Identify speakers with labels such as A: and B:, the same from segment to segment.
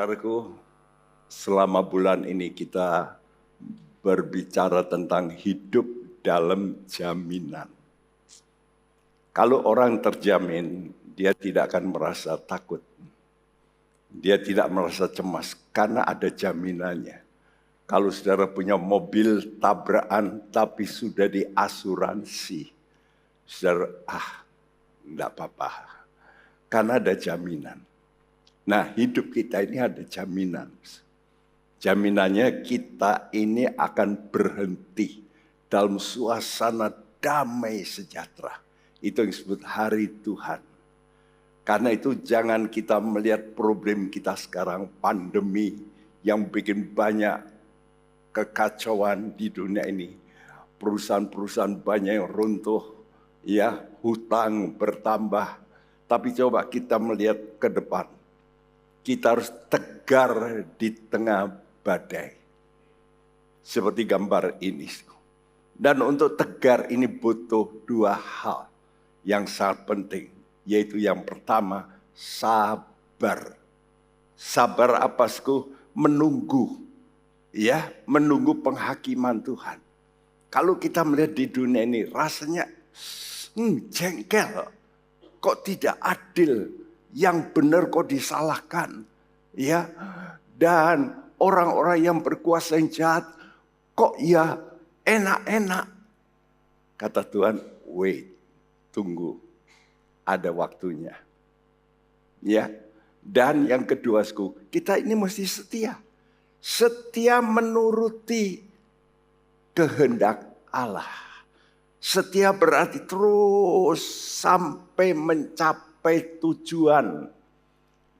A: Saudaraku, selama bulan ini kita berbicara tentang hidup dalam jaminan. Kalau orang terjamin, dia tidak akan merasa takut. Dia tidak merasa cemas karena ada jaminannya. Kalau saudara punya mobil tabrakan tapi sudah diasuransi, saudara, enggak apa-apa. Karena ada jaminan. Nah, hidup kita ini ada jaminan. Jaminannya kita ini akan berhenti dalam suasana damai sejahtera. Itu yang disebut hari Tuhan. Karena itu jangan kita melihat problem kita sekarang, pandemi yang bikin banyak kekacauan di dunia ini. Perusahaan-perusahaan banyak yang runtuh, ya, hutang bertambah. Tapi coba kita melihat ke depan. Kita harus tegar di tengah badai. Seperti gambar ini. Dan untuk tegar ini butuh dua hal yang sangat penting. Yaitu yang pertama, sabar. Sabar apa, Sku? Menunggu. Ya, menunggu penghakiman Tuhan. Kalau kita melihat di dunia ini rasanya jengkel. Kok tidak adil? Yang benar kok disalahkan, ya. Dan orang-orang yang berkuasa yang jahat, kok ya enak-enak. Kata Tuhan, wait, tunggu, ada waktunya, ya. Dan yang kedua, kita ini mesti setia, setia menuruti kehendak Allah. Setia berarti terus sampai mencapai tujuan.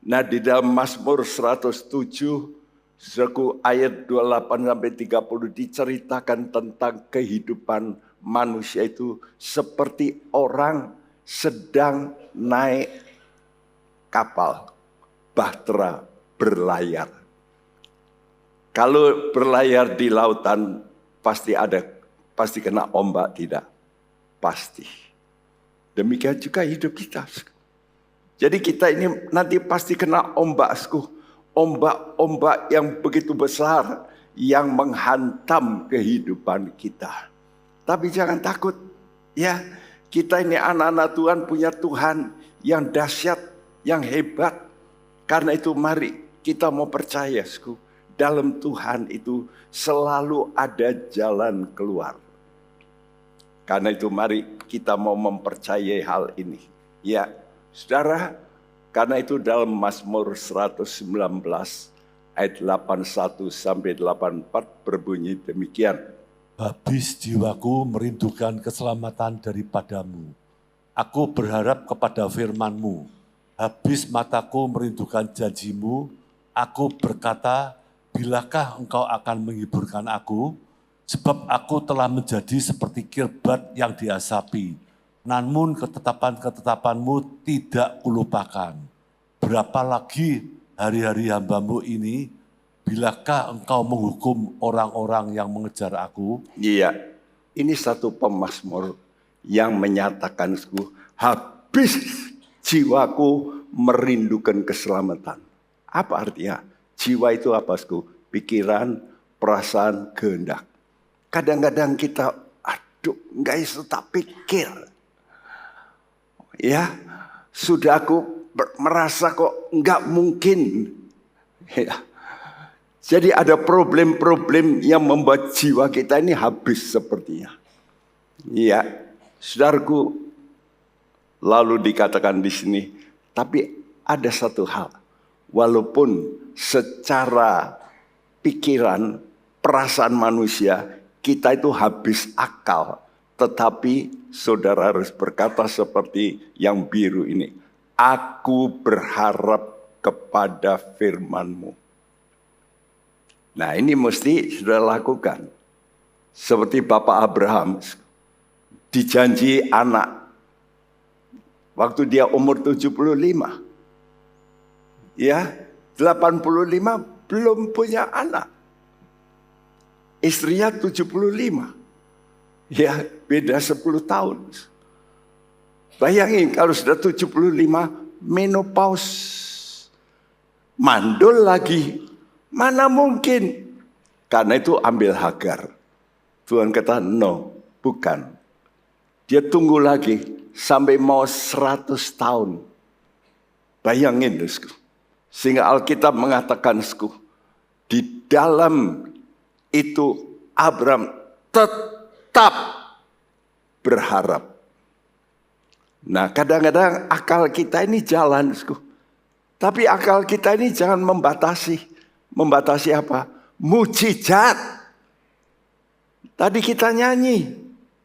A: Nah, di dalam Mazmur 107 ayat 28-30 diceritakan tentang kehidupan manusia itu seperti orang sedang naik kapal bahtera berlayar. Kalau berlayar di lautan pasti kena ombak, tidak? Pasti. Demikian juga hidup kita. Jadi kita ini nanti pasti kena ombak, ombak-ombak yang begitu besar yang menghantam kehidupan kita. Tapi jangan takut, ya. Kita ini anak-anak Tuhan, punya Tuhan yang dahsyat, yang hebat. Karena itu mari kita mau percaya, dalam Tuhan itu selalu ada jalan keluar. Karena itu mari kita mau mempercayai hal ini. Ya, saudara, karena itu dalam Mazmur 119 ayat 81 sampai 84 berbunyi demikian.
B: Habis jiwaku merindukan keselamatan daripadamu. Aku berharap kepada firman-Mu. Habis mataku merindukan janjimu. Aku berkata, bilakah engkau akan menghiburkan aku? Sebab aku telah menjadi seperti kirbat yang diasapi. Namun ketetapan-ketetapan-Mu tidak kulupakan. Berapa lagi hari-hari hamba-Mu ini, bilakah engkau menghukum orang-orang yang mengejar aku?
A: Iya, ini satu pemazmur yang menyatakan, habis jiwaku merindukan keselamatan. Apa artinya? Jiwa itu apa, pikiran, perasaan, kehendak. Kadang-kadang kita, nggak bisa tak pikir. Ya, sudah aku merasa kok nggak mungkin. Ya. Jadi ada problem-problem yang membuat jiwa kita ini habis sepertinya. Ya, saudaraku, lalu dikatakan di sini, tapi ada satu hal. Walaupun secara pikiran, perasaan manusia, kita itu habis akal. Tetapi saudara harus berkata seperti yang biru ini. Aku berharap kepada firman-Mu. Nah, ini mesti sudah lakukan. Seperti Bapak Abraham. Dijanji anak. Waktu dia umur 75. Ya, 85 belum punya anak. Istrinya 75. Ya, beda 10 tahun. Bayangin kalau sudah 75, menopause. mandul lagi. Mana mungkin? Karena itu ambil Hagar. Tuhan kata, no, bukan. Dia tunggu lagi sampai mau 100 tahun. Bayangin, sehingga Alkitab mengatakan, di dalam itu Abram tetap berharap. Nah, kadang-kadang akal kita ini jalan, tapi akal kita ini jangan membatasi. Membatasi apa? Mujizat. Tadi kita nyanyi,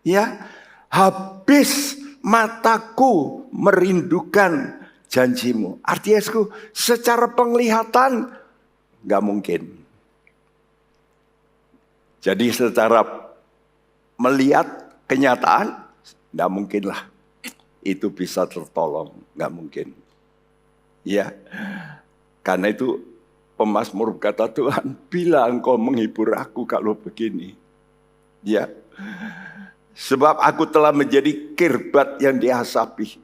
A: ya, habis mataku merindukan janjimu. Artinya, secara penglihatan nggak mungkin. Jadi secara melihat kenyataan, nggak mungkin lah. Itu bisa tertolong, nggak mungkin. Ya, karena itu pemazmur kata Tuhan, bila engkau menghibur aku kalau begini. Ya, sebab aku telah menjadi kirbat yang diasapi.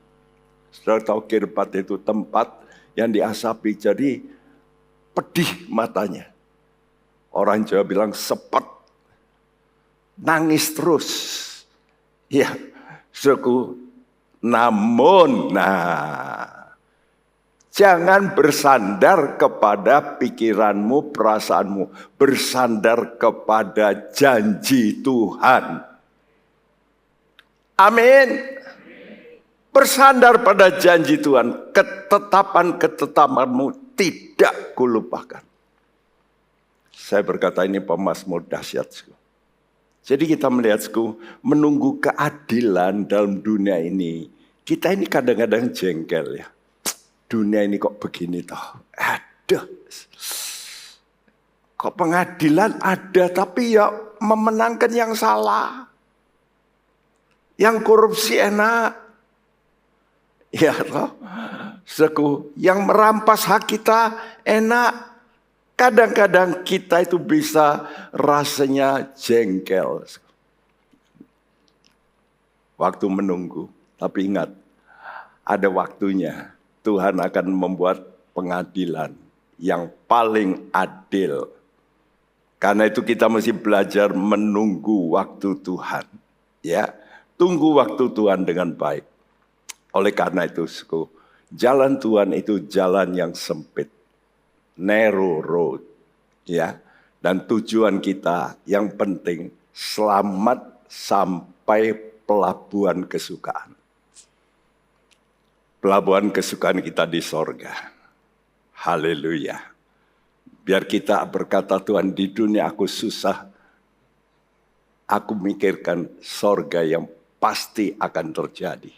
A: Saudara tahu kirbat itu tempat yang diasapi, jadi pedih matanya. Orang Jawa bilang sepet, nangis terus. Ya, saudaraku. Namun, jangan bersandar kepada pikiranmu, perasaanmu. Bersandar kepada janji Tuhan. Amin. Bersandar pada janji Tuhan. Ketetapan-ketetapanmu tidak kulupakan. Saya berkata ini pemazmur dahsyat. Jadi kita melihat, menunggu keadilan dalam dunia ini. Kita ini kadang-kadang jengkel ya. Dunia ini kok begini toh. Aduh. Kok pengadilan ada tapi ya memenangkan yang salah. Yang korupsi enak. Ya toh. Yang merampas hak kita enak. Kadang-kadang kita itu bisa rasanya jengkel. Waktu menunggu. Tapi ingat, ada waktunya. Tuhan akan membuat pengadilan yang paling adil. Karena itu kita mesti belajar menunggu waktu Tuhan. Ya, tunggu waktu Tuhan dengan baik. Oleh karena itu, jalan Tuhan itu jalan yang sempit. Narrow road, ya, dan tujuan kita yang penting selamat sampai pelabuhan kesukaan. Pelabuhan kesukaan kita di sorga. Haleluya. Biar kita berkata, Tuhan, di dunia aku susah, aku mikirkan sorga yang pasti akan terjadi.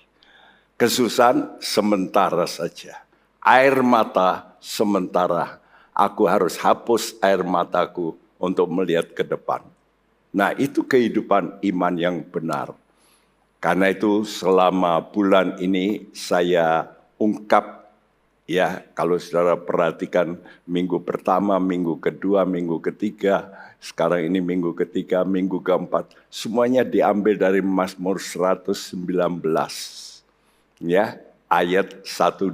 A: Kesusahan sementara saja, air mata sementara. Aku harus hapus air mataku untuk melihat ke depan. Nah, itu kehidupan iman yang benar. Karena itu selama bulan ini saya ungkap, ya, kalau saudara perhatikan minggu pertama, minggu kedua, minggu ketiga, sekarang ini minggu ketiga, minggu keempat, semuanya diambil dari Mazmur 119. Ya, ayat 122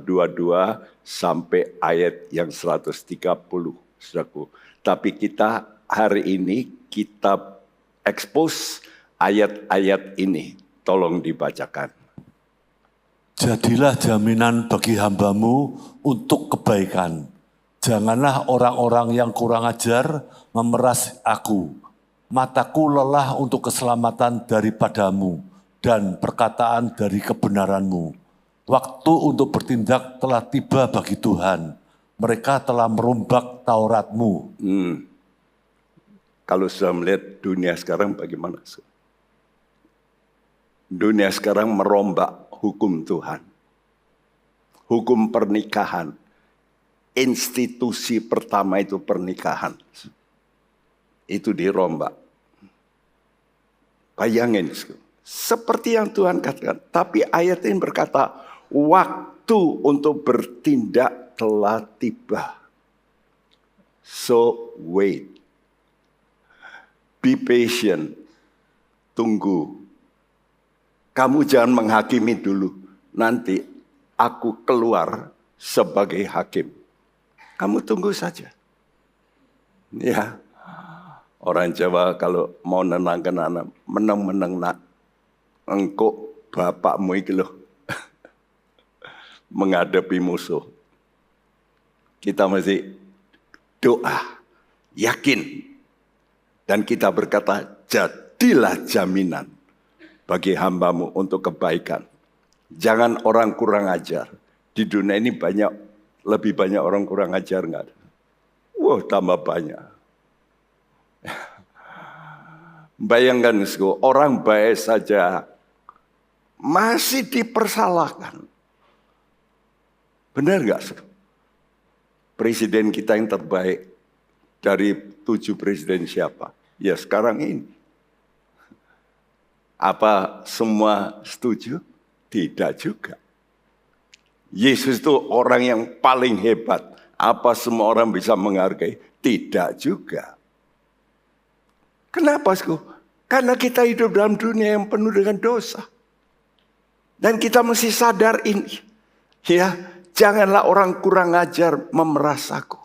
A: sampai ayat yang 130, saudaraku. Tapi kita hari ini kita expose ayat-ayat ini. Tolong dibacakan.
B: Jadilah jaminan bagi hambamu untuk kebaikan. Janganlah orang-orang yang kurang ajar memeras aku. Mataku lelah untuk keselamatan daripadamu dan perkataan dari kebenaranmu. Waktu untuk bertindak telah tiba bagi Tuhan. Mereka telah merombak Tauratmu.
A: Kalau sudah melihat dunia sekarang bagaimana? Dunia sekarang merombak hukum Tuhan. Hukum pernikahan. Institusi pertama itu pernikahan. Itu dirombak. Bayangin. Seperti yang Tuhan katakan. Tapi ayat ini berkata, waktu untuk bertindak telah tiba. So wait. Be patient. Tunggu. Kamu jangan menghakimi dulu. Nanti aku keluar sebagai hakim. Kamu tunggu saja. Ya, orang Jawa kalau mau nenangkan anak, menang-menang nak. Engkau bapakmu iki loh. Menghadapi musuh. Kita mesti doa, yakin. Dan kita berkata, jadilah jaminan bagi hambamu untuk kebaikan. Jangan orang kurang ajar. Di dunia ini lebih banyak orang kurang ajar nggak ada? Wah, tambah banyak. Bayangkan, orang baik saja masih dipersalahkan. Benar nggak? Presiden kita yang terbaik dari 7 presiden siapa? Ya sekarang ini. Apa semua setuju? Tidak juga. Yesus itu orang yang paling hebat. Apa semua orang bisa menghargai? Tidak juga. Kenapa? Karena kita hidup dalam dunia yang penuh dengan dosa. Dan kita mesti sadar ini. Ya, janganlah orang kurang ajar memeras aku.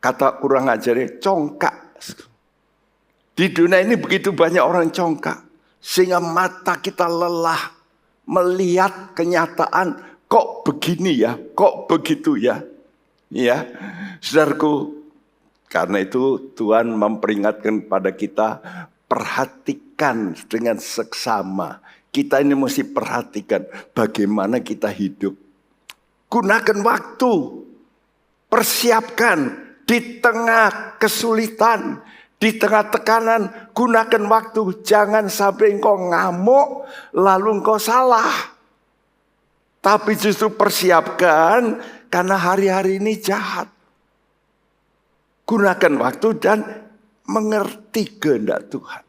A: Kata kurang ajarnya congkak. Di dunia ini begitu banyak orang congkak. Sehingga mata kita lelah melihat kenyataan, kok begini ya, kok begitu ya. Ya, saudaraku, karena itu Tuhan memperingatkan pada kita, perhatikan dengan seksama. Kita ini mesti perhatikan bagaimana kita hidup. Gunakan waktu, persiapkan di tengah kesulitan, di tengah tekanan, gunakan waktu. Jangan sampai engkau ngamuk, lalu engkau salah. Tapi justru persiapkan, karena hari-hari ini jahat. Gunakan waktu dan mengerti kehendak Tuhan.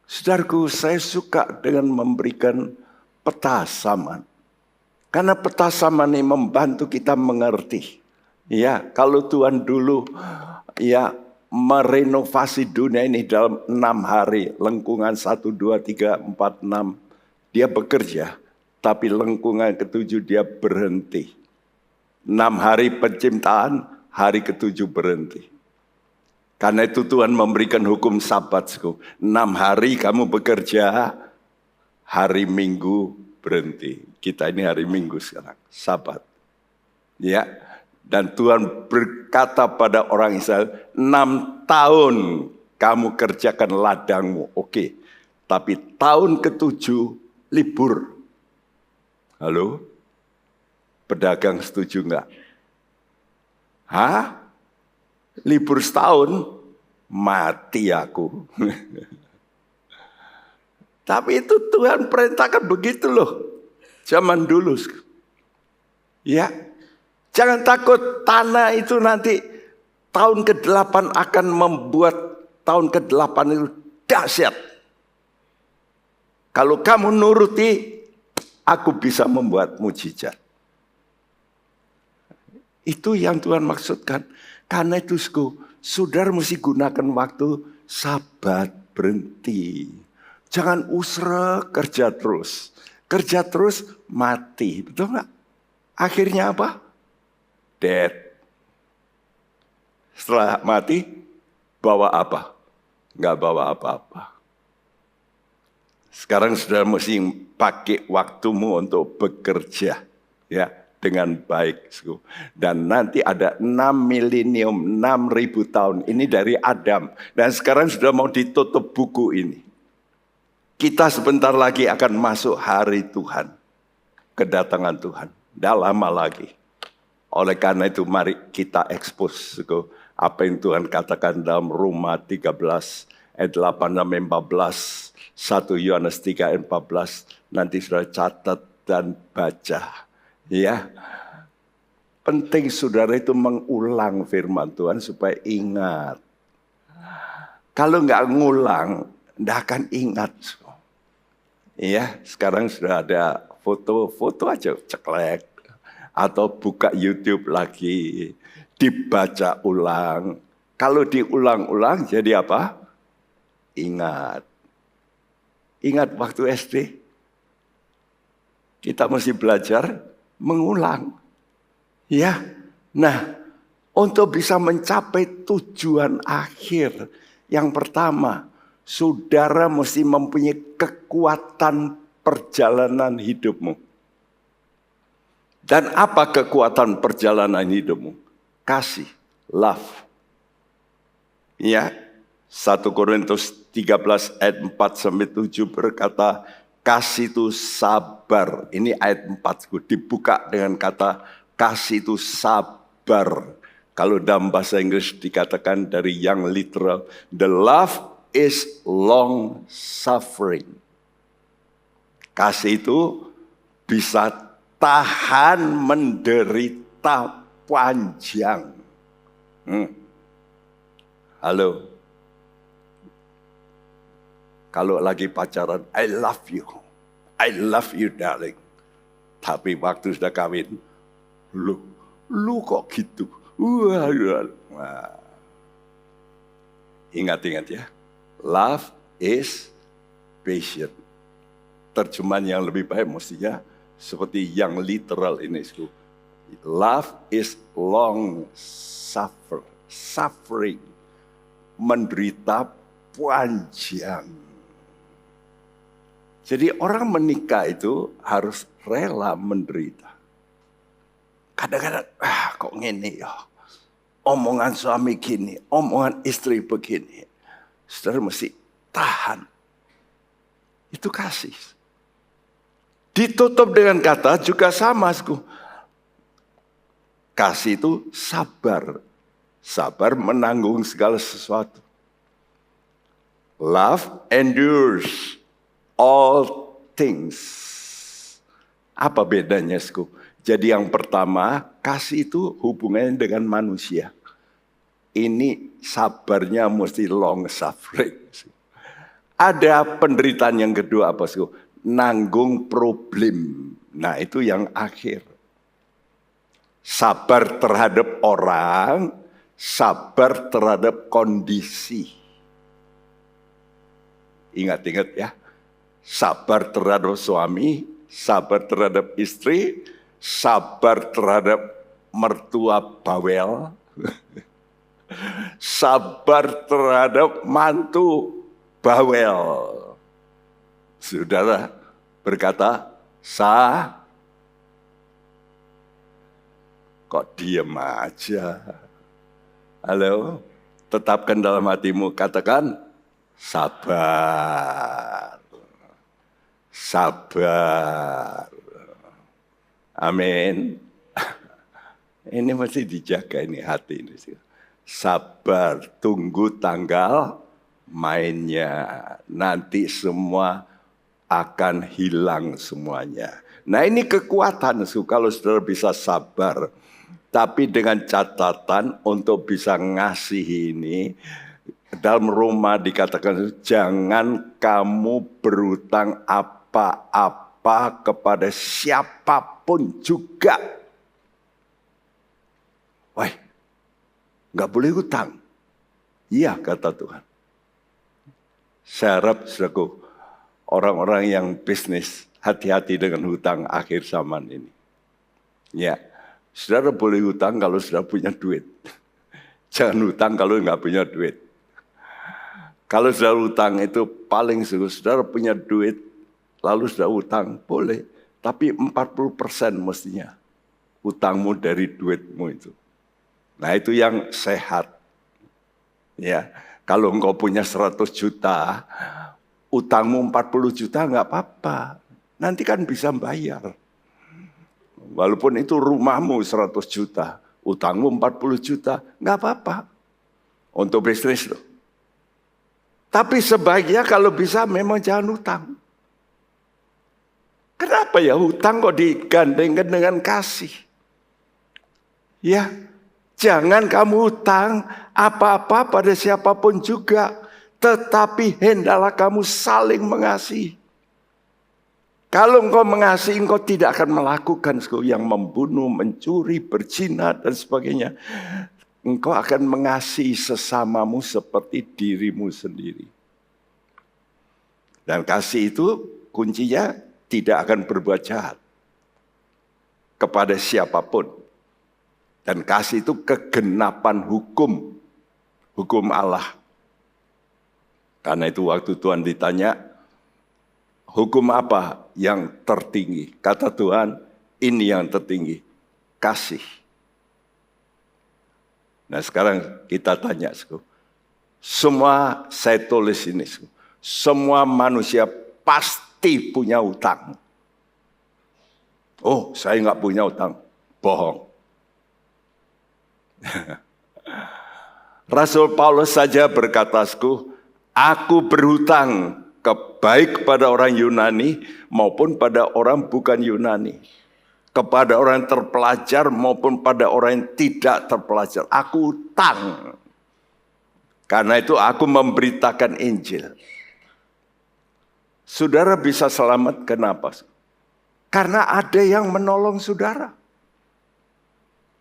A: Saudaraku, saya suka dengan memberikan peta zaman. Karena peta zaman ini membantu kita mengerti. Ya, kalau Tuhan dulu ya merenovasi dunia ini dalam 6 hari, lengkungan 1, 2, 3, 4, 6, dia bekerja, tapi lengkungan ke-7 dia berhenti. 6 hari penciptaan, hari ke-7 berhenti. Karena itu Tuhan memberikan hukum sabat. 6 hari kamu bekerja, hari Minggu berhenti. Kita ini hari Minggu sekarang, sabat. Ya, dan Tuhan berkata pada orang Israel, 6 tahun kamu kerjakan ladangmu, oke. Tapi tahun ke-7 libur. Halo? Pedagang setuju enggak? Hah? Libur setahun? Mati aku. Tapi itu Tuhan perintahkan begitu loh. Zaman dulu. Ya. Jangan takut, tanah itu nanti tahun ke-8 akan membuat tahun ke-8 itu dahsyat. Kalau kamu nuruti, aku bisa membuat mujizat. Itu yang Tuhan maksudkan. Karena itu, saudara mesti gunakan waktu, sabat, berhenti. Jangan usrek, kerja terus. Kerja terus, mati. Betul nggak? Akhirnya apa? Dead. Setelah mati, bawa apa? Nggak bawa apa-apa. Sekarang saudara mesti pakai waktumu untuk bekerja. Ya, dengan baik. Dan nanti ada 6 milenium, 6.000 tahun. Ini dari Adam. Dan sekarang sudah mau ditutup buku ini. Kita sebentar lagi akan masuk hari Tuhan. Kedatangan Tuhan. Tidak lama lagi. Oleh karena itu mari kita expose apa yang Tuhan katakan dalam Roma 13 ayat 8 sampai 14. 1 Yohanes 3 ayat 14. Nanti sudah catat dan baca. Ya, penting saudara itu mengulang firman Tuhan supaya ingat. Kalau nggak ngulang, nggak akan ingat. Ya, sekarang sudah ada foto aja ceklek. Atau buka YouTube lagi, dibaca ulang. Kalau diulang-ulang jadi apa? Ingat. Ingat waktu SD, kita mesti belajar mengulang. Ya, Nah, untuk bisa mencapai tujuan akhir, yang pertama, saudara mesti mempunyai kekuatan perjalanan hidupmu. Dan apa kekuatan perjalanan hidupmu? Kasih, love. Ya, 1 Korintus 13 ayat 4-7 berkata, kasih itu sabar. Ini ayat 4 dibuka dengan kata kasih itu sabar. Kalau dalam bahasa Inggris dikatakan dari yang literal, the love is long suffering. Kasih itu bisa tahan menderita panjang. Halo. Kalau lagi pacaran, I love you darling. Tapi waktu sudah kawin, lu kok gitu? Wah. Ingat ya, love is patient. Terjemahan yang lebih baik mestinya seperti yang literal ini. Love is long suffering. Menderita panjang. Jadi orang menikah itu harus rela menderita. Kadang-kadang, kok ngene ya. Omongan suami gini, omongan istri begini. Saudara mesti tahan. Itu kasih. Ditutup dengan kata juga sama. Kasih itu sabar. Sabar menanggung segala sesuatu. Love endures all things. Apa bedanya, Jadi yang pertama, kasih itu hubungannya dengan manusia. Ini sabarnya mesti long suffering. Ada penderitaan yang kedua apa, nanggung problem. Nah, itu yang akhir. Sabar terhadap orang, sabar terhadap kondisi. Ingat-ingat ya. Sabar terhadap suami, sabar terhadap istri, sabar terhadap mertua bawel, sabar terhadap mantu bawel. Saudara berkata, kok diem aja? Halo, tetapkan dalam hatimu, katakan sabar. Sabar. Amin. Ini mesti dijaga ini hati ini. Sabar, tunggu tanggal mainnya. Nanti semua akan hilang semuanya. Nah, ini kekuatan kalau saudara bisa sabar. Tapi dengan catatan untuk bisa ngasih ini, dalam Roma dikatakan jangan kamu berutang apa-apa kepada siapapun juga. Wah, nggak boleh hutang. Iya, kata Tuhan. Saya harap, saudaraku, orang-orang yang bisnis hati-hati dengan hutang akhir zaman ini. Ya, saudara boleh hutang kalau sudah punya duit. Jangan hutang kalau nggak punya duit. Kalau sudah hutang itu paling saudara punya duit, lalu sudah hutang, boleh. Tapi 40% mestinya hutangmu dari duitmu itu. Nah, itu yang sehat. Ya, kalau engkau punya 100 juta, utangmu 40 juta nggak apa-apa. Nanti kan bisa bayar. Walaupun itu rumahmu 100 juta, utangmu 40 juta, nggak apa-apa. Untuk bisnis loh. Tapi sebaiknya kalau bisa memang jangan hutang. Kenapa ya hutang kok digandengkan dengan kasih? Ya, jangan kamu hutang apa-apa pada siapapun juga. Tetapi hendaklah kamu saling mengasihi. Kalau engkau mengasihi, engkau tidak akan melakukan yang membunuh, mencuri, berzina, dan sebagainya. Engkau akan mengasihi sesamamu seperti dirimu sendiri. Dan kasih itu kuncinya tidak akan berbuat jahat kepada siapapun. Dan kasih itu kegenapan hukum Allah. Karena itu waktu Tuhan ditanya, hukum apa yang tertinggi? Kata Tuhan, ini yang tertinggi, kasih. Nah sekarang kita tanya, semua saya tulis ini, semua manusia pasti punya utang. Oh, saya nggak punya utang, bohong. Rasul Paulus saja berkata, aku berhutang baik kepada orang Yunani maupun pada orang bukan Yunani, kepada orang terpelajar maupun pada orang yang tidak terpelajar. Aku hutang. Karena itu aku memberitakan Injil. Saudara bisa selamat, kenapa? Karena ada yang menolong saudara.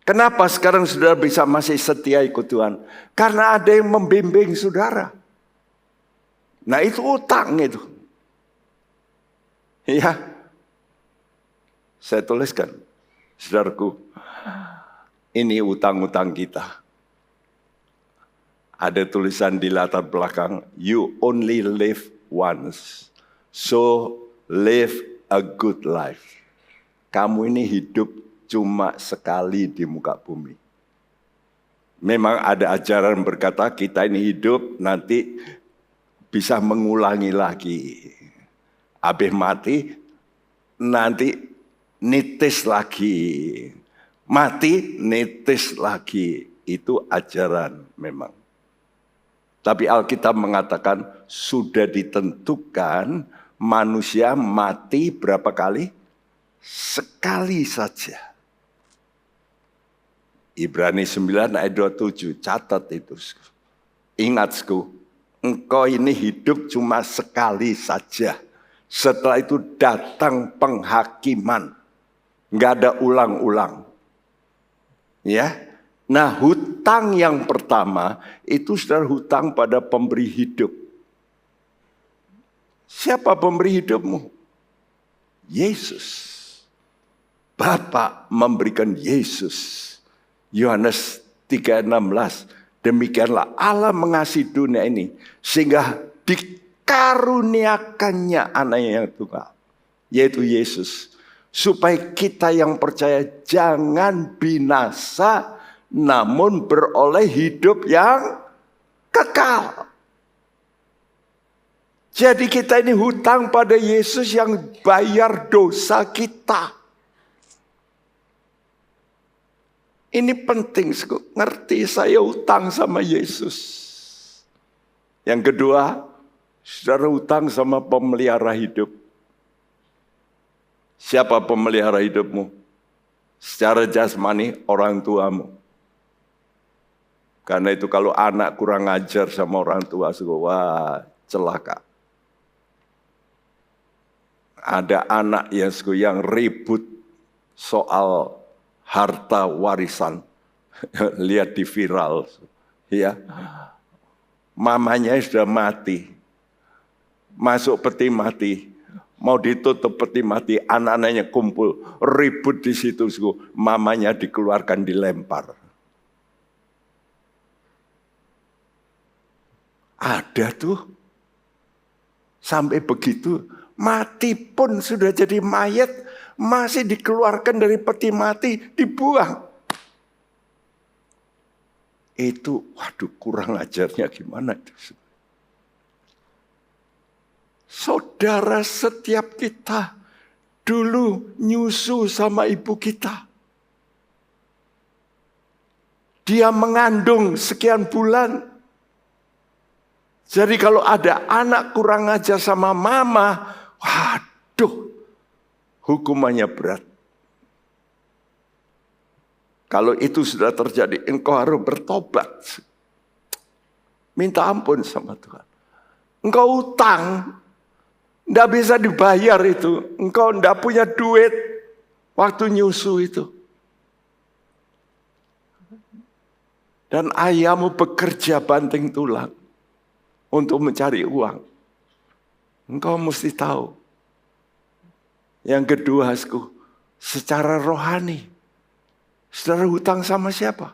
A: Kenapa sekarang saudara bisa masih setia ikut Tuhan? Karena ada yang membimbing saudara. Nah itu utang itu. Ya, saya tuliskan, saudaraku, ini utang-utang kita. Ada tulisan di latar belakang, you only live once, so live a good life. Kamu ini hidup cuma sekali di muka bumi. Memang ada ajaran berkata kita ini hidup nanti bisa mengulangi lagi. Habis mati nanti nitis lagi. Mati nitis lagi. Itu ajaran memang. Tapi Alkitab mengatakan sudah ditentukan manusia mati berapa kali? Sekali saja. Ibrani 9 ayat 27, catat itu. Ingat, engkau ini hidup cuma sekali saja. Setelah itu datang penghakiman. Enggak ada ulang-ulang. Ya. Nah, hutang yang pertama itu saudara hutang pada pemberi hidup. Siapa pemberi hidupmu? Yesus. Bapa memberikan Yesus. Yohanes 3:16. Demikianlah Allah mengasihi dunia ini sehingga dikaruniakannya anaknya yang tunggal, yaitu Yesus, supaya kita yang percaya jangan binasa namun beroleh hidup yang kekal. Jadi kita ini hutang pada Yesus yang bayar dosa kita. Ini penting, ngerti saya hutang sama Yesus. Yang kedua, saudara hutang sama pemelihara hidup. Siapa pemelihara hidupmu? Secara jasmani, orang tuamu. Karena itu kalau anak kurang ajar sama orang tua, wah celaka. Ada anak yang ribut soal harta warisan. Lihat di viral. Ya. Mamanya sudah mati. Masuk peti mati. Mau ditutup peti mati, anak-anaknya kumpul. Ribut di situ. Mamanya dikeluarkan, dilempar. Ada tuh. Sampai begitu. Mati pun sudah jadi mayat. Masih dikeluarkan dari peti mati, dibuang. Itu, waduh kurang ajarnya gimana itu. Saudara setiap kita dulu nyusu sama ibu kita. Dia mengandung sekian bulan. Jadi kalau ada anak kurang ajar sama mama, waduh. Hukumannya berat. Kalau itu sudah terjadi, engkau harus bertobat. Minta ampun sama Tuhan. Engkau utang, tidak bisa dibayar itu. Engkau tidak punya duit waktu nyusu itu. Dan ayahmu bekerja banting tulang untuk mencari uang. Engkau mesti tahu. Yang kedua, secara rohani. Saudara hutang sama siapa?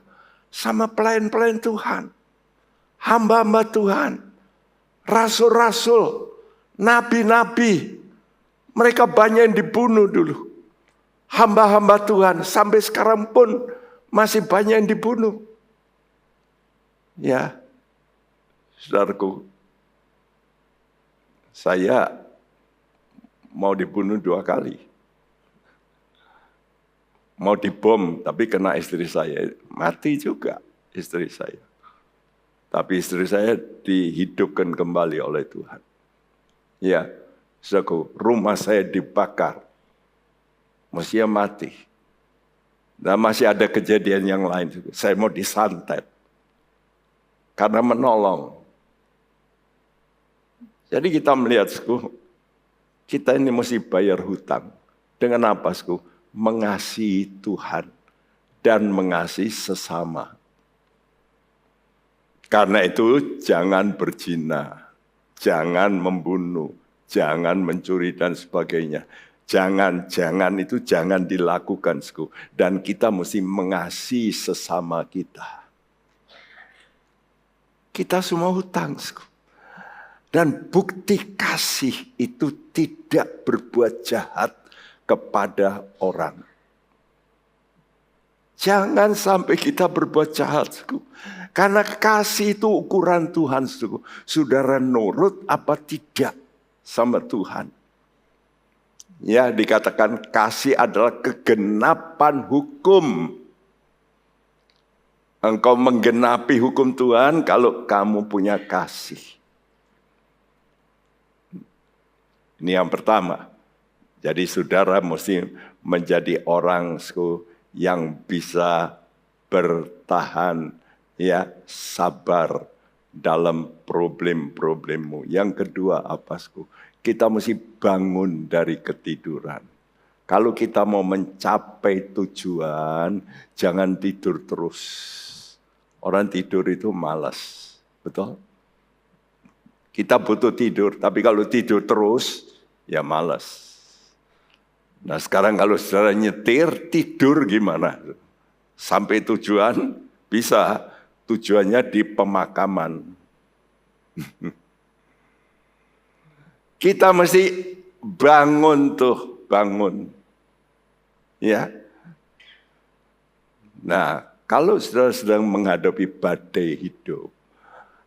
A: Sama pelayan-pelayan Tuhan. Hamba-hamba Tuhan. Rasul-rasul. Nabi-nabi. Mereka banyak yang dibunuh dulu. Hamba-hamba Tuhan. Sampai sekarang pun masih banyak yang dibunuh. Ya. Saudaraku. Saya mau dibunuh 2 kali. Mau dibom, tapi kena istri saya. Mati juga istri saya. Tapi istri saya dihidupkan kembali oleh Tuhan. Ya, saudaraku, rumah saya dibakar. Mestinya mati. Nah, masih ada kejadian yang lain. Saya mau disantet. Karena menolong. Jadi kita melihat, kita ini mesti bayar hutang. Dengan apa, mengasihi Tuhan dan mengasihi sesama. Karena itu jangan berzina, jangan membunuh, jangan mencuri dan sebagainya. Jangan itu jangan dilakukan. Dan kita mesti mengasihi sesama kita. Kita semua hutang. Dan bukti kasih itu tidak berbuat jahat kepada orang. Jangan sampai kita berbuat jahat. Karena kasih itu ukuran Tuhan. Saudara nurut apa tidak sama Tuhan. Ya, dikatakan kasih adalah kegenapan hukum. Engkau menggenapi hukum Tuhan kalau kamu punya kasih. Ini yang pertama. Jadi saudara mesti menjadi orang yang bisa bertahan, ya, sabar dalam problem-problemmu. Yang kedua apa, kita mesti bangun dari ketiduran. Kalau kita mau mencapai tujuan, jangan tidur terus. Orang tidur itu malas, betul? Kita butuh tidur, tapi kalau tidur terus, ya malas. Nah sekarang kalau saudara nyetir, tidur gimana? Sampai tujuan, bisa. Tujuannya di pemakaman. Kita mesti bangun. Ya. Nah, kalau saudara sedang menghadapi badai hidup,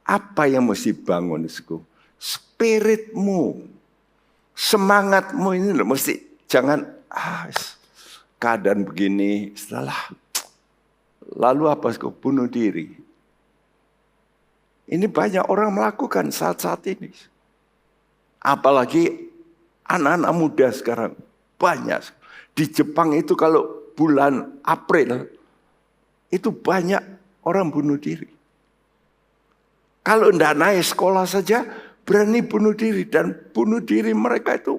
A: apa yang mesti bangun? Spiritmu, semangatmu ini loh, mesti. Jangan, keadaan begini, setelah. Lalu apa? Bunuh diri. Ini banyak orang melakukan saat-saat ini. Apalagi anak-anak muda sekarang. Banyak. Di Jepang itu kalau bulan April, itu banyak orang bunuh diri. Kalau tidak naik sekolah saja, berani bunuh diri. Dan bunuh diri mereka itu,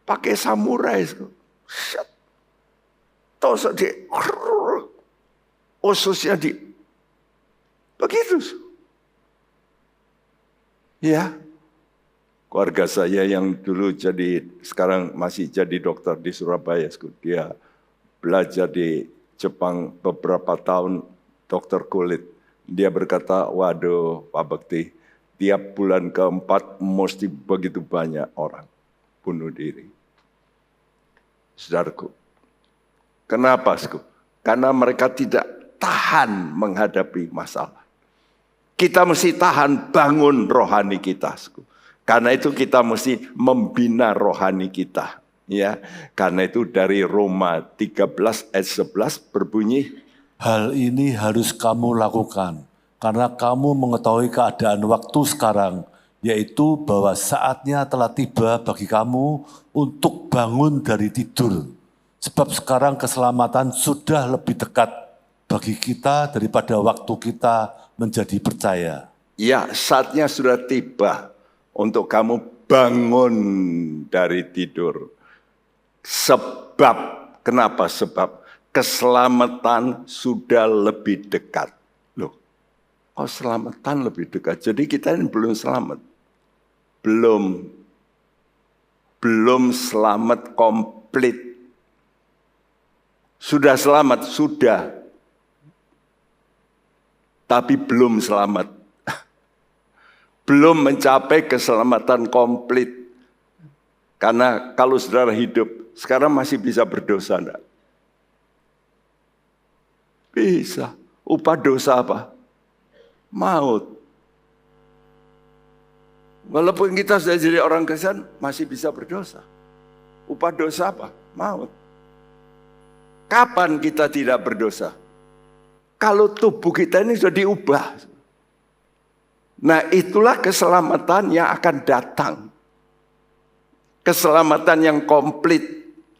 A: pakai samurai. Tosok di ususnya di begitu. Ya. Keluarga saya yang dulu sekarang masih jadi dokter di Surabaya. Dia belajar di Jepang beberapa tahun, dokter kulit. Dia berkata, waduh Pak Bekti, tiap bulan keempat mesti begitu banyak orang bunuh diri. Saudaraku, kenapa? Karena mereka tidak tahan menghadapi masalah. Kita mesti tahan bangun rohani kita. Karena itu kita mesti membina rohani kita. Ya, karena itu dari Roma 13 ayat 11 berbunyi,
B: hal ini harus kamu lakukan karena kamu mengetahui keadaan waktu sekarang, yaitu bahwa saatnya telah tiba bagi kamu untuk bangun dari tidur. Sebab sekarang keselamatan sudah lebih dekat bagi kita daripada waktu kita menjadi percaya.
A: Ya, saatnya sudah tiba untuk kamu bangun dari tidur. Sebab, kenapa sebab? Keselamatan sudah lebih dekat. Loh, selamatan lebih dekat. Jadi kita ini belum selamat. Belum selamat komplit. Sudah selamat, sudah. Tapi belum selamat. Belum mencapai keselamatan komplit. Karena kalau saudara hidup, sekarang masih bisa berdosa enggak? Bisa. Upah dosa apa? Maut. Walaupun kita sudah jadi orang Kristen, masih bisa berdosa. Upah dosa apa? Maut. Kapan kita tidak berdosa? Kalau tubuh kita ini sudah diubah. Nah, itulah keselamatan yang akan datang. Keselamatan yang komplit.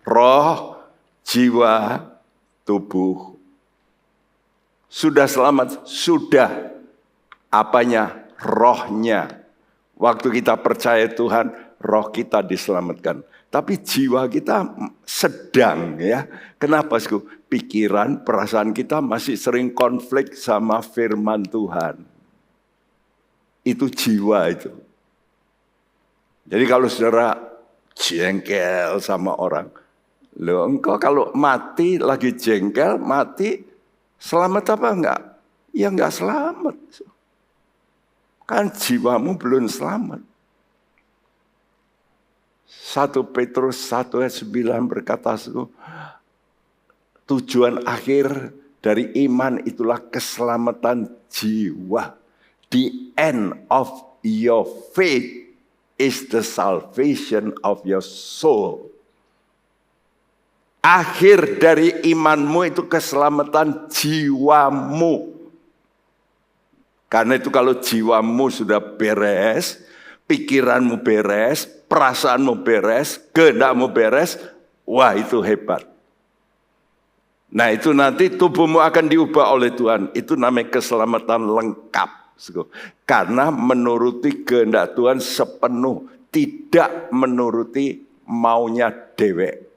A: Roh, jiwa, tubuh. Sudah selamat, sudah. Apanya? Rohnya. Waktu kita percaya Tuhan, roh kita diselamatkan. Tapi jiwa kita sedang ya. Kenapa? Pikiran, perasaan kita masih sering konflik sama firman Tuhan. Itu jiwa itu. Jadi kalau saudara jengkel sama orang, loh engkau kalau mati lagi jengkel, mati selamat apa enggak? Ya enggak selamat. Kan jiwamu belum selamat. 1 Petrus 1 ayat 9 berkata, tujuan akhir dari iman itulah keselamatan jiwa. The end of your faith is the salvation of your soul. Akhir dari imanmu itu keselamatan jiwamu. Karena itu kalau jiwamu sudah beres, pikiranmu beres, perasaanmu beres, kehendakmu beres, wah itu hebat. Nah itu nanti tubuhmu akan diubah oleh Tuhan. Itu namanya keselamatan lengkap. Karena menuruti kehendak Tuhan sepenuh, tidak menuruti maunya dewek,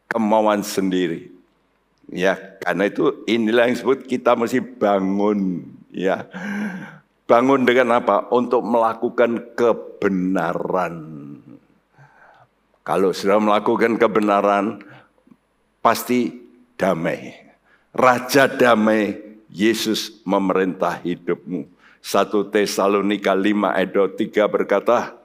A: kemauan sendiri. Ya, karena itu inilah yang disebut kita mesti bangun. Ya, bangun dengan apa? Untuk melakukan kebenaran. Kalau sudah melakukan kebenaran, pasti damai. Raja damai, Yesus memerintah hidupmu. 1 Tesalonika 5 ayat 3 berkata,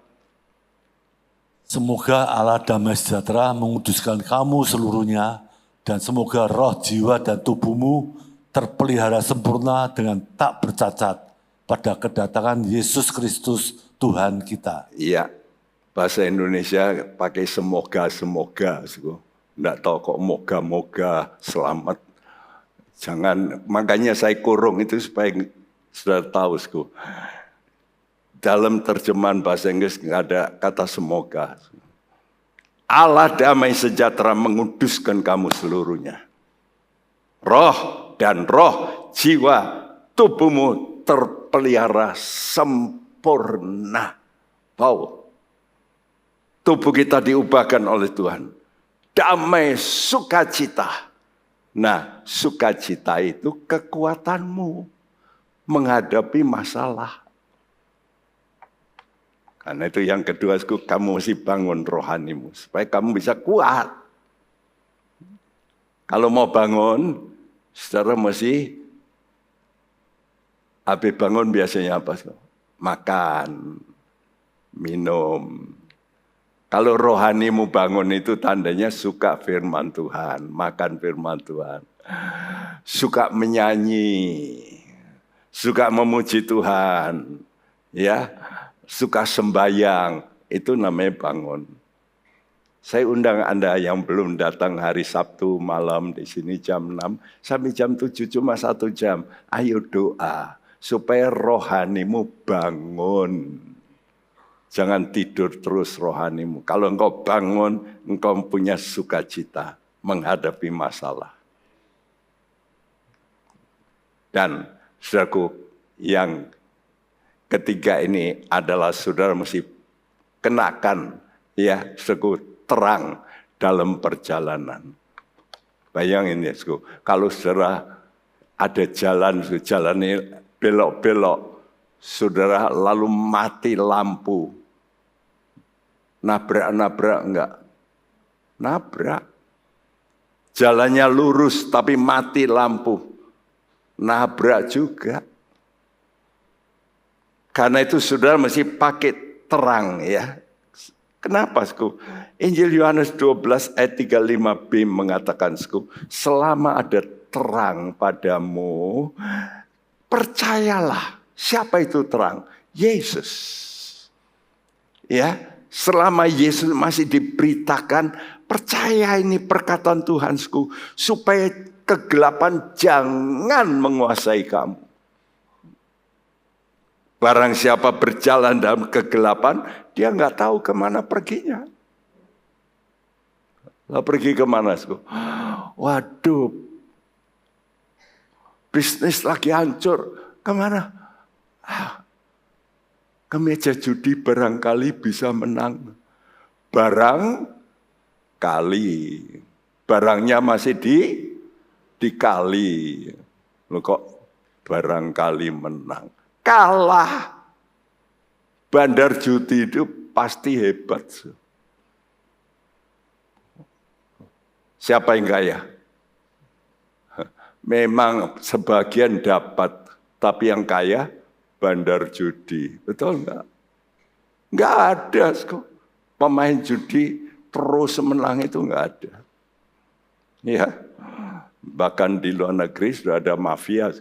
B: semoga Allah damai sejahtera menguduskan kamu seluruhnya, dan semoga roh, jiwa, dan tubuhmu terpelihara sempurna dengan tak bercacat pada kedatangan Yesus Kristus Tuhan kita.
A: Iya, bahasa Indonesia pakai semoga-semoga. Nggak tahu kok moga-moga selamat. Jangan, makanya saya kurung itu supaya sudah tahu. Dalam terjemahan bahasa Inggris nggak ada kata semoga. Allah damai sejahtera menguduskan kamu seluruhnya. Roh dan roh, jiwa, tubuhmu terpelihara sempurna. Wow. Tubuh kita diubahkan oleh Tuhan. Damai, sukacita. Nah, sukacita itu kekuatanmu menghadapi masalah. Karena itu yang kedua, kamu mesti bangun rohanimu supaya kamu bisa kuat. Kalau mau bangun, saudara mesti habis bangun biasanya apa? Makan, minum. Kalau rohanimu bangun itu tandanya suka firman Tuhan, makan firman Tuhan. Suka menyanyi, suka memuji Tuhan, ya, suka sembahyang, itu namanya bangun. Saya undang Anda yang belum datang hari Sabtu malam di sini jam 6 sampai jam 7 cuma 1 jam. Ayo doa supaya rohanimu bangun. Jangan tidur terus rohanimu. Kalau engkau bangun, engkau punya sukacita menghadapi masalah. Dan saudaraku, yang ketiga ini adalah saudara mesti kenakan ya saudaraku terang dalam perjalanan. Bayangin ya saudaraku, kalau saudara ada jalan ini belok-belok, saudara lalu mati lampu. Nabrak enggak? Nabrak. Jalannya lurus tapi mati lampu. Nabrak juga. Karena itu saudara mesti pakai terang ya. Kenapa, Sku? Injil Yohanes 12 ayat 35b mengatakan, Sku, selama ada terang padamu, percayalah. Siapa itu terang? Yesus. Ya, selama Yesus masih diberitakan, percaya ini perkataan Tuhan, Sku, supaya kegelapan jangan menguasai kamu. Barang siapa berjalan dalam kegelapan, dia nggak tahu kemana perginya. Lah pergi kemana, Sku? Waduh, bisnis lagi hancur. Kemana? Ke meja judi barangkali bisa menang. Barangkali. Barangnya masih dikali. Loh kok barangkali menang? Kalah. Bandar judi itu pasti hebat. Siapa yang kaya? Memang sebagian dapat, tapi yang kaya bandar judi. Betul enggak? Enggak ada. Pemain judi terus menang itu enggak ada. Ya. Bahkan di luar negeri sudah ada mafia.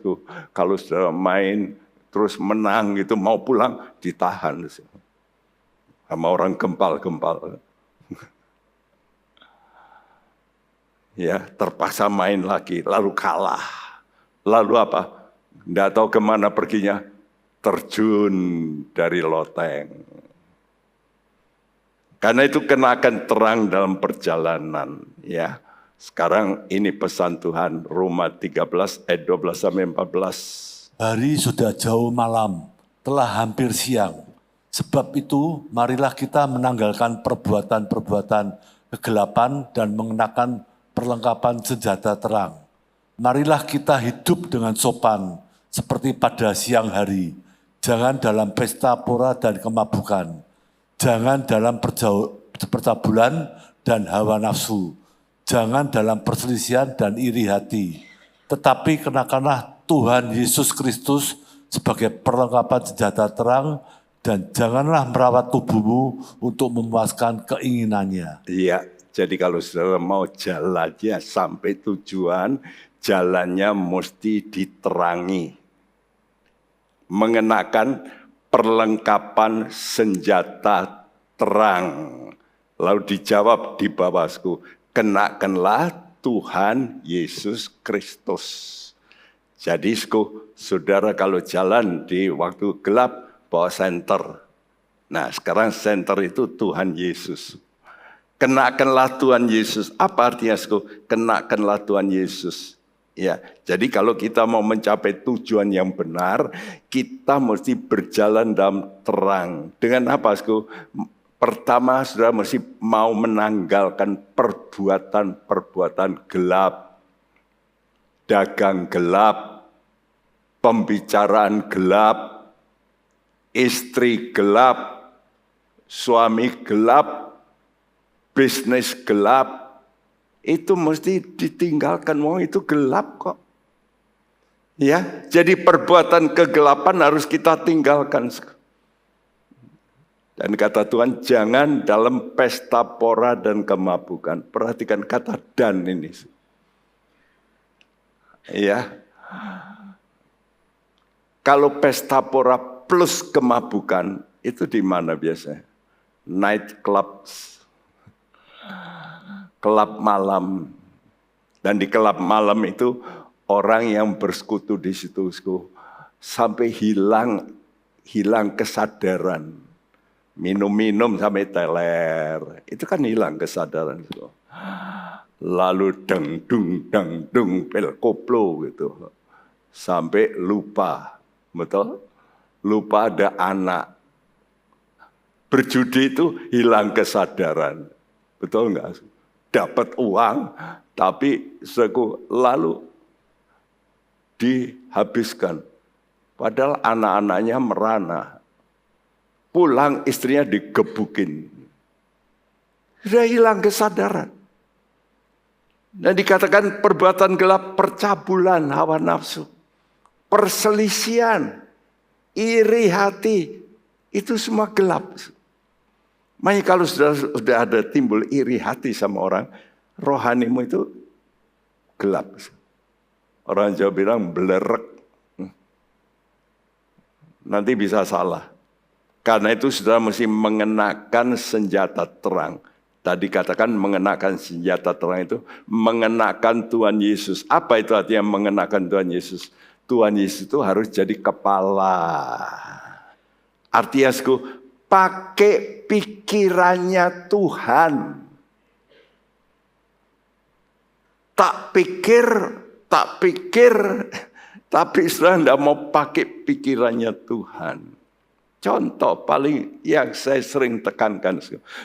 A: Kalau sudah main terus menang gitu, mau pulang ditahan sama orang gempal-gempal. Ya, terpaksa main lagi, lalu kalah. Lalu apa? Tidak tahu kemana perginya, terjun dari loteng. Karena itu kenakan terang dalam perjalanan. Ya, sekarang ini pesan Tuhan, Roma 13 ayat 12 sampai 14.
B: Hari sudah jauh malam, telah hampir siang. Sebab itu, marilah kita menanggalkan perbuatan-perbuatan kegelapan dan mengenakan perlengkapan senjata terang. Marilah kita hidup dengan sopan, seperti pada siang hari. Jangan dalam pesta pora dan kemabukan. Jangan dalam percabulan dan hawa nafsu. Jangan dalam perselisihan dan iri hati. Tetapi kenakanlah Tuhan Yesus Kristus sebagai perlengkapan senjata terang, dan janganlah merawat tubuhmu untuk memuaskan keinginannya.
A: Iya, jadi kalau saudara mau jalannya sampai tujuan, jalannya mesti diterangi. Mengenakan perlengkapan senjata terang. Lalu dijawab di bawahku, kenakanlah Tuhan Yesus Kristus. Jadi saudara kalau jalan di waktu gelap, bawa senter. Nah sekarang senter itu Tuhan Yesus. Kenakanlah Tuhan Yesus. Apa artinya? Kenakanlah Tuhan Yesus. Ya, jadi kalau kita mau mencapai tujuan yang benar, kita mesti berjalan dalam terang. Dengan apa? Pertama, saudara mesti mau menanggalkan perbuatan-perbuatan gelap. Dagang gelap, pembicaraan gelap, istri gelap, suami gelap, bisnis gelap. Itu mesti ditinggalkan, itu gelap kok. Ya, jadi perbuatan kegelapan harus kita tinggalkan. Dan kata Tuhan, jangan dalam pesta pora dan kemabukan. Perhatikan kata dan ini. Ya, kalau pesta pora plus kemabukan, itu di mana biasanya? Night clubs. Kelab malam. Dan di kelab malam itu orang yang bersekutu di situ sampai hilang kesadaran. Minum-minum sampai teler. Itu kan hilang kesadaran. Lalu dangdung pel koplo gitu. Sampai lupa. Betul? Lupa ada anak. Berjudi itu hilang kesadaran. Betul enggak? Dapat uang, tapi lalu dihabiskan. Padahal anak-anaknya merana. Pulang istrinya digebukin. Sudah hilang kesadaran. Dan dikatakan perbuatan gelap, percabulan hawa nafsu, perselisihan, iri hati, itu semua gelap. Makanya kalau sudah ada timbul iri hati sama orang, rohanimu itu gelap. Orang Jawa bilang belerek. Nanti bisa salah. Karena itu saudara mesti mengenakan senjata terang. Tadi katakan mengenakan senjata terang itu mengenakan Tuhan Yesus. Apa itu artinya mengenakan Tuhan Yesus? Tuhan Yesus itu harus jadi kepala. Artinya pakai pikirannya Tuhan. Tak pikir, tapi saudara tidak mau pakai pikirannya Tuhan. Contoh paling yang saya sering tekankan.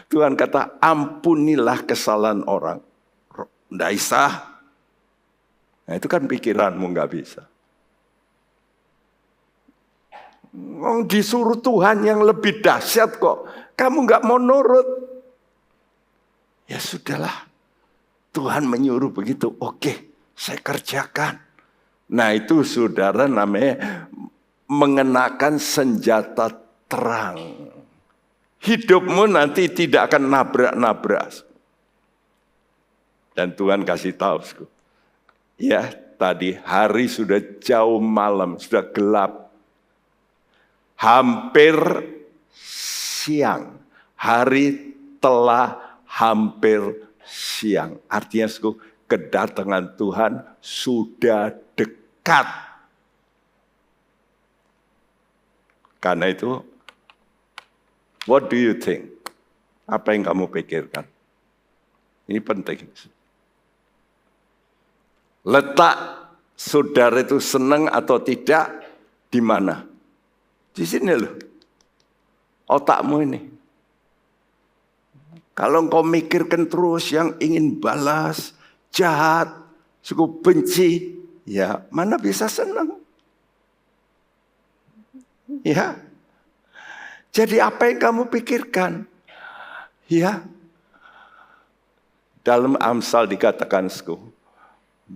A: Tuhan kata, ampunilah kesalahan orang. Tidak bisa. Nah, itu kan pikiranmu nggak bisa. Disuruh Tuhan yang lebih dahsyat kok. Kamu nggak mau nurut. Ya sudahlah. Tuhan menyuruh begitu. Oke, saya kerjakan. Nah itu saudara namanya mengenakan senjata terang. Hidupmu nanti tidak akan nabrak-nabrak. Dan Tuhan kasih tahu. Ya tadi hari sudah jauh malam, sudah gelap. Hampir siang. Hari telah hampir siang. Artinya kedatangan Tuhan sudah dekat. Karena itu, what do you think? Apa yang kamu pikirkan? Ini penting. Letak saudara itu senang atau tidak di mana? Di sini loh. Otakmu ini. Kalau engkau mikirkan terus yang ingin balas, jahat, cukup benci, ya mana bisa senang? Ya. Jadi apa yang kamu pikirkan? Ya. Dalam Amsal dikatakan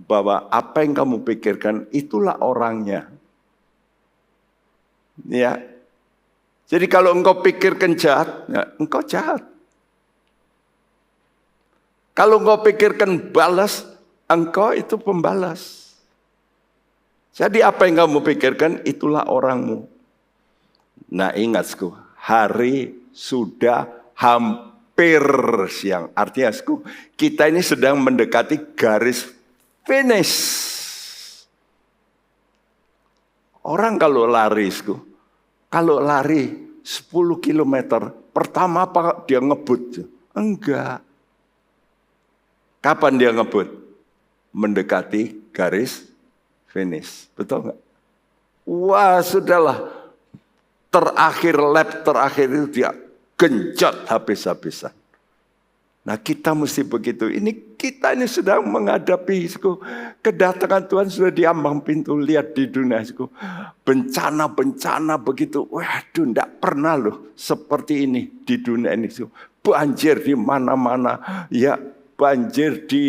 A: bahwa apa yang kamu pikirkan itulah orangnya. Ya. Jadi kalau engkau pikirkan jahat, ya, engkau jahat. Kalau engkau pikirkan balas, engkau itu pembalas. Jadi apa yang kamu pikirkan, itulah orangmu. Nah ingat, hari sudah hampir siang. Artinya, kita ini sedang mendekati garis finish. Orang kalau lari, 10 kilometer, pertama apa dia ngebut? Enggak. Kapan dia ngebut? Mendekati garis finish. Betul nggak? Wah, sudahlah. Lap terakhir itu dia genjot habis-habisan. Nah, kita mesti begitu. Kita ini sedang menghadapi kedatangan Tuhan sudah di ambang pintu. Lihat di dunia, bencana-bencana begitu. Waduh, enggak pernah loh seperti ini di dunia ini. Banjir di mana-mana. Ya, banjir di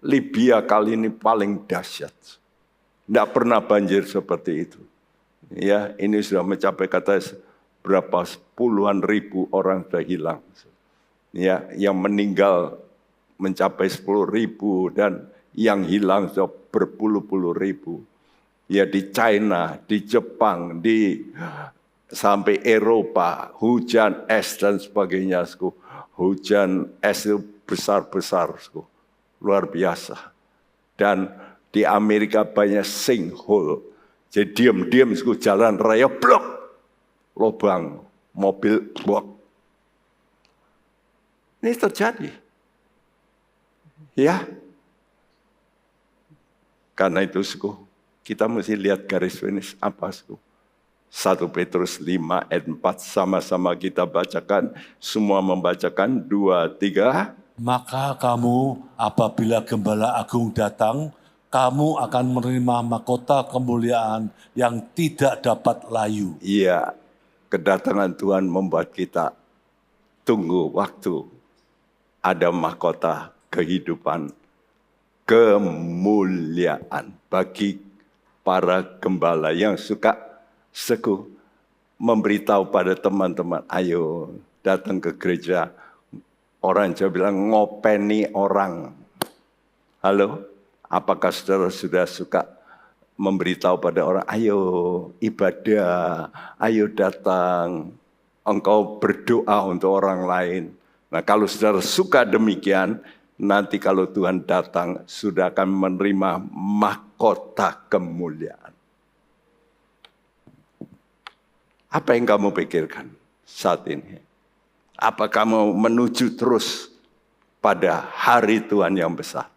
A: Libya kali ini paling dahsyat. Tidak pernah banjir seperti itu. Ya, ini sudah mencapai berapa puluhan ribu orang sudah hilang. Ya, yang meninggal mencapai 10.000 dan yang hilang sudah berpuluh-puluh ribu. Ya, di China, di Jepang, sampai Eropa, hujan es dan sebagainya. Hujan es itu besar-besar, luar biasa. Dan di Amerika banyak sinkhole. Jadi diam-diam jalan raya blok, lubang, mobil blok. Ini terjadi. Ya. Karena itu kita mesti lihat garis finish apa. 1 Petrus 5 ayat 4 sama-sama kita bacakan. Semua membacakan 2, 3.
B: Maka kamu apabila Gembala Agung datang, kamu akan menerima mahkota kemuliaan yang tidak dapat layu.
A: Iya, kedatangan Tuhan membuat kita tunggu waktu. Ada mahkota kehidupan kemuliaan. Bagi para gembala yang suka sekuh, memberitahu pada teman-teman, ayo datang ke gereja. Orang Jawa bilang ngopeni orang. Halo, apakah saudara sudah suka memberitahu pada orang, ayo ibadah, ayo datang, engkau berdoa untuk orang lain. Nah, kalau saudara suka demikian, nanti kalau Tuhan datang, sudah akan menerima mahkota kemuliaan. Apa yang kamu pikirkan saat ini? Apa kamu menuju terus pada hari Tuhan yang besar?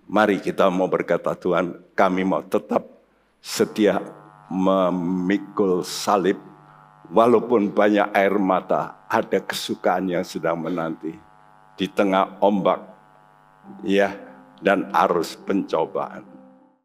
A: Mari kita mau berkata, Tuhan, kami mau tetap setia memikul salib. Walaupun banyak air mata, ada kesukaan yang sedang menanti. Di tengah ombak, ya, dan arus pencobaan.